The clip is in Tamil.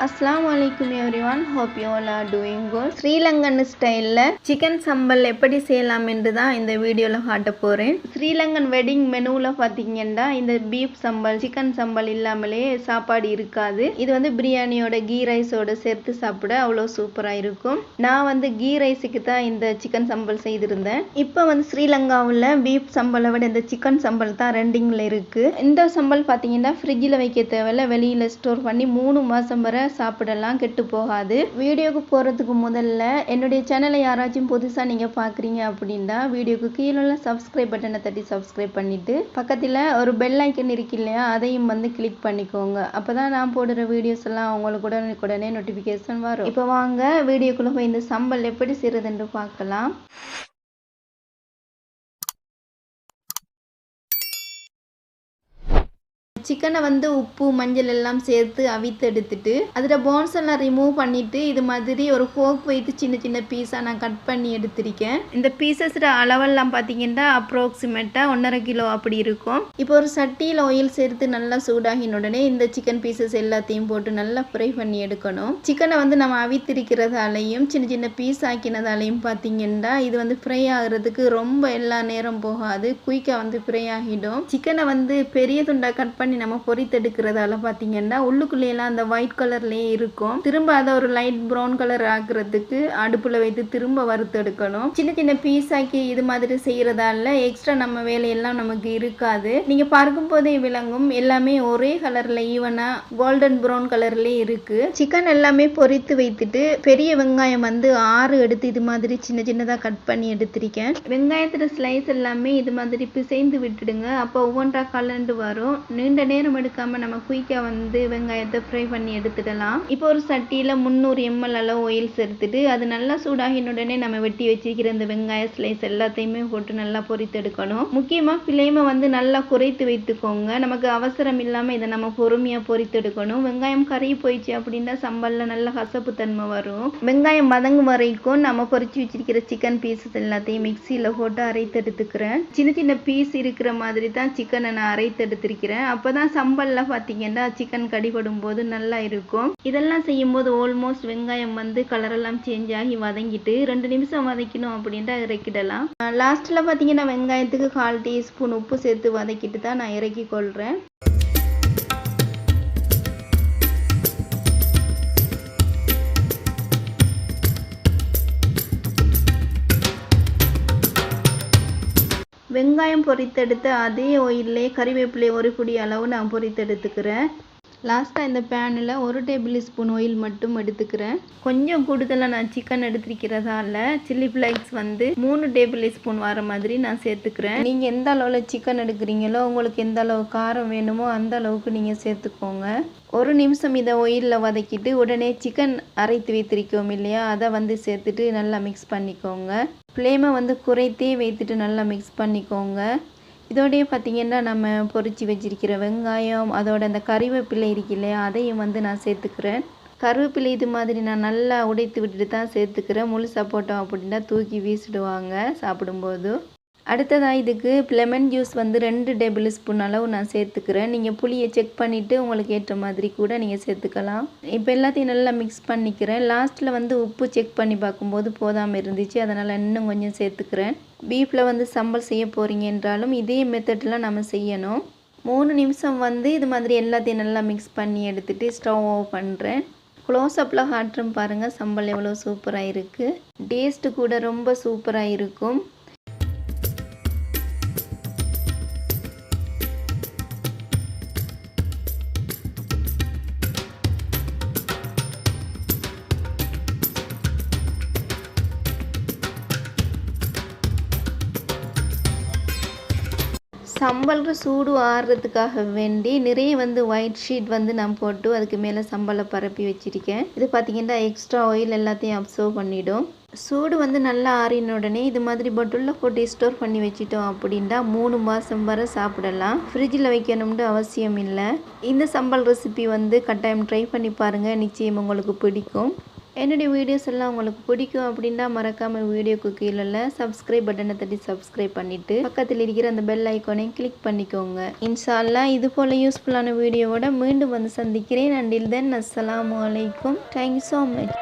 Assalamu alaikum everyone. Hope you all are doing good. Sri Lankan ஸ்டைல்ல சிக்கன் சம்பல் எப்படி செய்யலாம் என்று தான் இந்த வீடியோல காட்ட போறேன். ஸ்ரீலங்கன் வெட்டிங் மெனுல பாத்தீங்கன்னா இந்த பீஃப் சம்பல் சிக்கன் சம்பல் இல்லாமலே சாப்பாடு இருக்காது. இது வந்து பிரியாணியோட கீ ரைஸோட சேர்த்து சாப்பிட அவ்வளோ சூப்பரா இருக்கும். நான் வந்து கீ ரைஸுக்கு தான் இந்த சிக்கன் சம்பல் செய்திருந்தேன். இப்போ வந்து ஸ்ரீலங்காவில் பீஃப் சம்பலை விட இந்த சிக்கன் சம்பல் தான் ரெண்டிங்ல இருக்கு. இந்த சம்பல் பாத்தீங்கன்னா ஃப்ரிட்ஜில் வைக்க தேவையில்ல, வெளியில ஸ்டோர் பண்ணி 3 மாசம் வரை சாப்பிடலாம், கெட்டு போகாது. வீடியோக்கு போறதுக்கு முதல்ல என்னுடைய சேனலை யாராச்சும் புதுசா நீங்க பாக்குறீங்க அப்படின்னா வீடியோக்கு கீழே உள்ள சப்ஸ்கிரைப் பட்டனை தட்டி சப்ஸ்கிரைப் பண்ணிட்டு பக்கத்துல ஒரு பெல் ஐக்கன் இருக்கு இல்லையா, அதையும் வந்து கிளிக் பண்ணிக்கோங்க. அப்பதான் நான் போடுற வீடியோஸ் எல்லாம் உங்களுக்கு உடனே நோட்டிபிகேஷன் வரும். இப்போ வாங்க வீடியோக்குள்ள போய் இந்த சம்பல் எப்படி செய்யறதுன்னு பார்க்கலாம். சிக்கனை வந்து உப்பு மஞ்சள் எல்லாம் சேர்த்து அவித்து எடுத்துட்டு அதில் போன்ஸ் எல்லாம் ரிமூவ் பண்ணிட்டு இது மாதிரி ஒரு ஃபோக் வைத்து சின்ன சின்ன பீஸாக நான் கட் பண்ணி எடுத்திருக்கேன். இந்த பீசஸோட அளவெல்லாம் பார்த்தீங்கன்னா அப்ராக்சிமேட்டாக 1.5 கிலோ அப்படி இருக்கும். இப்போ ஒரு சட்டியில் ஆயில் சேர்த்து நல்லா சூடாகின உடனே இந்த சிக்கன் பீசஸ் எல்லாத்தையும் போட்டு நல்லா ஃப்ரை பண்ணி எடுக்கணும். சிக்கனை வந்து நம்ம அவித்திருக்கிறதாலையும் சின்ன சின்ன பீஸ் ஆக்கினதாலையும் பார்த்தீங்கன்னா இது வந்து ஃப்ரை ஆகுறதுக்கு ரொம்ப எல்லா நேரம் போகாது, குயிக்காக வந்து ஃப்ரை ஆகிடும். சிக்கனை வந்து பெரிய துண்டா கட் பண்ணி நம்ம பொரித்தெடுக்கிறதால பார்த்தீங்கன்னா உள்ளுக்குள்ளேயெல்லாம் அந்த ஒயிட் கலர்லேயே இருக்கும். திரும்ப அதை ஒரு லைட் ப்ரௌன் கலர் ஆக்குறதுக்கு அடுப்பில் வைத்து திரும்ப வறுத்தெடுக்கணும். சின்ன சின்ன பீஸ் ஆக்கி இது மாதிரி செய்கிறதால எக்ஸ்ட்ரா நம்ம வேலையெல்லாம் நமக்கு இருக்காது. நீங்கள் பார்க்கும் போதே விளங்கும், எல்லாமே ஒரே கலரில் ஈவனாக கோல்டன் ப்ரௌன் கலர்லேயே இருக்கு. சிக்கன் எல்லாமே பொரித்து வைத்துட்டு பெரிய வெங்காயம் வந்து 6 எடுத்து இது மாதிரி சின்ன சின்னதாக கட் பண்ணி எடுத்திருக்கேன். வெங்காயத்தோட ஸ்லைஸ் எல்லாமே இது மாதிரி பிசைந்து விட்டுடுங்க, அப்போ ஒவ்வொன்றா கலண்டு வரும். நீண்ட நேரம் எடுக்காம நம்ம குயிக்கா வந்து வெங்காயத்தை ஃப்ரை பண்ணி எடுத்துடலாம். இப்போ ஒரு சட்டியில 300 ml அளவு ஆயில் சேர்த்துட்டு அது நல்லா சூடாகின உடனே நம்ம வெட்டி வச்சிருக்கிற இந்த வெங்காய ஸ்லைஸ் எல்லாத்தையுமே போட்டு நல்லா பொரித்து எடுக்கணும். முக்கியமா ஃப்ளேமை வந்து நல்லா குறைத்து வைத்துக்கோங்க. நமக்கு அவசரம் இல்லாம இதை நம்ம பொறுமையா பொரித்து எடுக்கணும். வெங்காயம் கறி போயிடுச்சு அப்படின்னா சம்பல்ல நல்ல கசப்பு தன்மை வரும். வெங்காயம் வதங்கும் வரைக்கும் நம்ம பொரிச்சு வச்சிருக்கிற சிக்கன் பீசஸ் எல்லாத்தையும் மிக்சியில போட்டு அரைத்து எடுத்துக்கிறேன். சின்ன சின்ன பீஸ் இருக்கிற மாதிரி தான் சிக்கனை நான் அரைத்து எடுத்திருக்கிறேன். அப்பதான் சம்பல்ல பாத்தீங்கன்னா சிக்கன் கடிபடும் போது நல்லா இருக்கும். இதெல்லாம் செய்யும் போது ஆல்மோஸ்ட் வெங்காயம் வந்து கலர் எல்லாம் சேஞ்ச் ஆகி வதங்கிட்டு 2 நிமிஷம் வதக்கணும் அப்படின்ட்டு இறக்கிடலாம். லாஸ்ட்ல பாத்தீங்கன்னா வெங்காயத்துக்கு 1/4 டீஸ்பூன் உப்பு சேர்த்து வதக்கிட்டு தான் நான் இறக்கி கொள்றேன். வெங்காயம் பொரித்தெடுத்து அதே ஆயிலே கறிவேப்பிலை 1 பிடி அளவு நான் பொரித்தெடுத்துக்கிறேன். லாஸ்ட்டாக இந்த பேனில் 1 டேபிள் ஸ்பூன் ஆயில் மட்டும் எடுத்துக்கிறேன். கொஞ்சம் கூடுதலாக நான் சிக்கன் எடுத்துக்கிறதால சில்லி ஃப்ளேக்ஸ் வந்து 3 டேபிள் ஸ்பூன் வர மாதிரி நான் சேர்த்துக்கிறேன். நீங்கள் எந்த அளவில் சிக்கன் எடுக்கிறீங்களோ உங்களுக்கு எந்த அளவு காரம் வேணுமோ அந்த அளவுக்கு நீங்கள் சேர்த்துக்கோங்க. 1 நிமிஷம் இதை ஆயிலில் வதக்கிட்டு உடனே சிக்கன் அரைத்து வைத்திருக்கோம் இல்லையா, அதை வந்து சேர்த்துட்டு நல்லா மிக்ஸ் பண்ணிக்கோங்க. ஃப்ளேமை வந்து குறைத்தே வைத்துட்டு நல்லா மிக்ஸ் பண்ணிக்கோங்க. இதோடய பார்த்தீங்கன்னா நம்ம பொரிச்சு வச்சிருக்கிற வெங்காயம் அதோட அந்த கறிவேப்பிலை இருக்கு இல்லையா, அதையும் வந்து நான் சேர்த்துக்கிறேன். கருவேப்பிலை இது மாதிரி நான் நல்லா உடைத்து விட்டுட்டு தான் சேர்த்துக்கிறேன். முழுசாக போட்டோம் அப்படின்னா தூக்கி வீசிடுவாங்க சாப்பிடும்போது. அடுத்ததாக இதுக்கு லெமன் ஜூஸ் வந்து 2 டேபிள் ஸ்பூன் அளவு நான் சேர்த்துக்கிறேன். நீங்கள் புளியை செக் பண்ணிவிட்டு உங்களுக்கு ஏற்ற மாதிரி கூட நீங்கள் சேர்த்துக்கலாம். இப்போ எல்லாத்தையும் நல்லா மிக்ஸ் பண்ணிக்கிறேன். லாஸ்ட்டில் வந்து உப்பு செக் பண்ணி பார்க்கும்போது போதாமல் இருந்துச்சு, அதனால் இன்னும் கொஞ்சம் சேர்த்துக்கிறேன். பீஃபில் வந்து சம்பல் செய்ய போகிறீங்க என்றாலும் இதே மெத்தடில் நம்ம செய்யணும். 3 நிமிஷம் வந்து இது மாதிரி எல்லாத்தையும் நல்லா மிக்ஸ் பண்ணி எடுத்துகிட்டு ஸ்டவ் ஆஃப் பண்ணுறேன். க்ளோஸ்அப்பில் காட்டுறேன் பாருங்கள், சம்பல் எவ்வளோ சூப்பராக இருக்குது. டேஸ்ட்டு கூட ரொம்ப சூப்பராக இருக்கும். சம்பலுக்கு சூடு ஆறுறதுக்காக வேண்டி நிறைய வந்து ஒயிட் ஷீட் வந்து நான் போட்டு அதுக்கு மேலே சம்பலை பரப்பி வச்சிருக்கேன். இது பார்த்தீங்கன்னா எக்ஸ்ட்ரா ஆயில் எல்லாத்தையும் அப்சர்வ் பண்ணிடும். சூடு வந்து நல்லா ஆறின உடனே இது மாதிரி பாட்டிலில் போட்டு ஸ்டோர் பண்ணி வச்சிட்டோம் அப்படின்னா 3 மாதம் வரை சாப்பிடலாம். ஃப்ரிட்ஜில் வைக்கணும்னு அவசியம் இல்லை. இந்த சம்பல் ரெசிபி வந்து கட்டாயம் ட்ரை பண்ணி பாருங்கள், நிச்சயம் உங்களுக்கு பிடிக்கும். என்னுடைய வீடியோஸ் எல்லாம் உங்களுக்கு பிடிக்கும் அப்படின்னா மறக்காமல் வீடியோக்கு கீழே சப்ஸ்கிரைப் பட்டனை தட்டி சப்ஸ்கிரைப் பண்ணிவிட்டு பக்கத்தில் இருக்கிற அந்த பெல் ஐக்கானையும் கிளிக் பண்ணிக்கோங்க. இன்ஷா அல்லாஹ் இது போல் யூஸ்ஃபுல்லான வீடியோவோட மீண்டும் வந்து சந்திக்கிறேன். அண்டில் தென் அஸ்ஸலாமு அலைக்கும். Thank you so much.